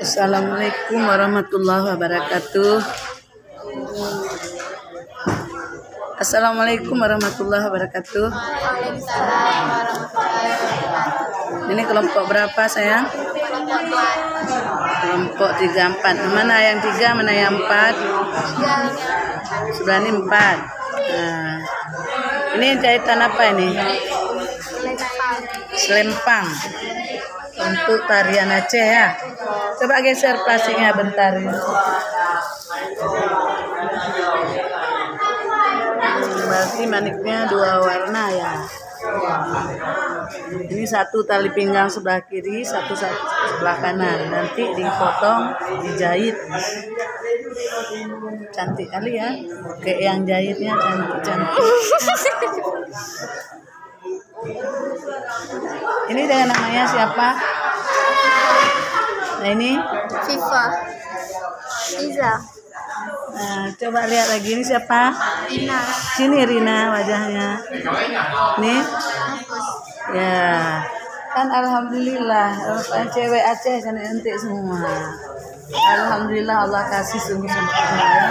Assalamualaikum warahmatullahi wabarakatuh. Assalamualaikum warahmatullahi wabarakatuh. Ini kelompok berapa sayang? Kelompok 34. Mana yang 3, mana yang 4? Sebelah ini 4. Nah, ini jahitan apa ini? Selempang. Untuk tarian Aceh ya. Coba geser plastiknya bentar. Berarti maniknya 2 warna ya. Ini satu tali pinggang sebelah kiri, satu sebelah kanan. Nanti dipotong, dijahit. Cantik kali ya. Kayak yang jahitnya cantik-cantik. Ini dengan namanya siapa? Nah ini Viva, Iza, nah, coba lihat lagi ini siapa? Rina, Sini Rina wajahnya. Nih, ya kan alhamdulillah cewek Aceh cantik semua. Alhamdulillah Allah kasih sungguh sempurna ya.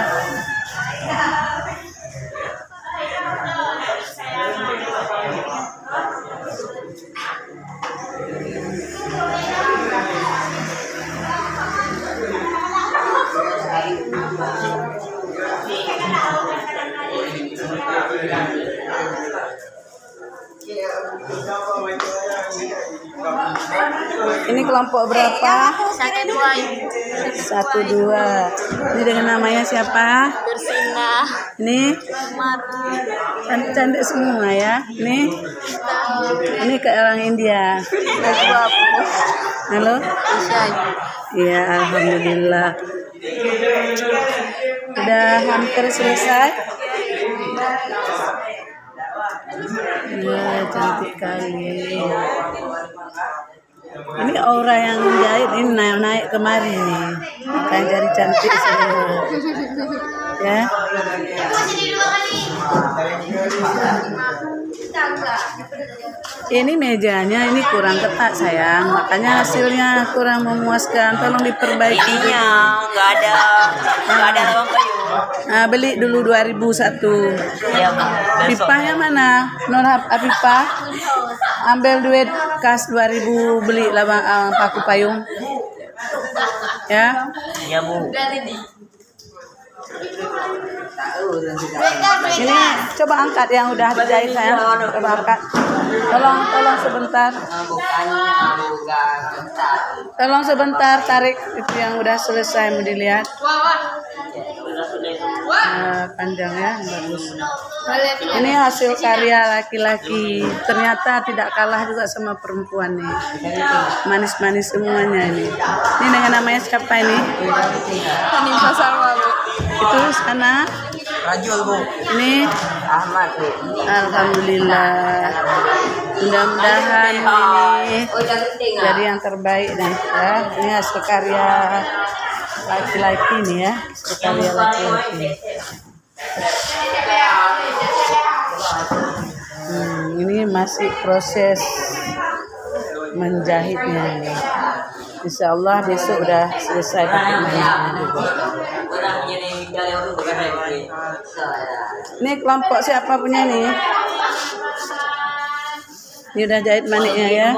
Ini kelompok berapa? 1, 2. Ini dengan namanya siapa? Bersina, Ini Mara, cantik-cantik semua ya. Ini ke orang India. Halo? Iya, alhamdulillah. Udah hampir selesai. Ya, cantik kali. Ini aura yang jahit ini naik kemari nih. Makanya jadi cantik semua. Ya. Ini mejanya ini kurang ketat sayang, makanya hasilnya kurang memuaskan. Tolong diperbaiki. nggak ada lubang kayu. Nah, beli dulu 2001. Ya, Pipanya mana? Nur Afifah. Ambil duit kas 2000 beli paku payung. Ya. ya Bu. Ini coba angkat yang udah dijahit sayang. Coba angkat. Tolong sebentar. Tolong sebentar tarik itu yang udah selesai mau dilihat. Panjang ya, bagus. Ini hasil karya laki-laki. Ternyata tidak kalah juga sama perempuan nih. Manis-manis semuanya ini. Ini dengan namanya siapa ini? Hanifah Salma, Bu. Itu sana. Rajul, Bu. Ini Ahmad, Bu. alhamdulillah. Mudah-mudahan ini jadi yang terbaik dan ya. Ini hasil karya laki-laki nih ya, hasil karya laki-laki. Ini masih proses menjahitnya ini. Insya Allah besok udah selesai menjahitnya. Ini kelompok siapa punya nih? Ini udah jahit maniknya ya.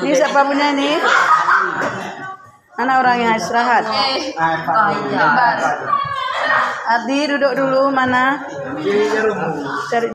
Ini siapa punya nih? Mana orang yang istirahat? Ardi duduk dulu mana? Cari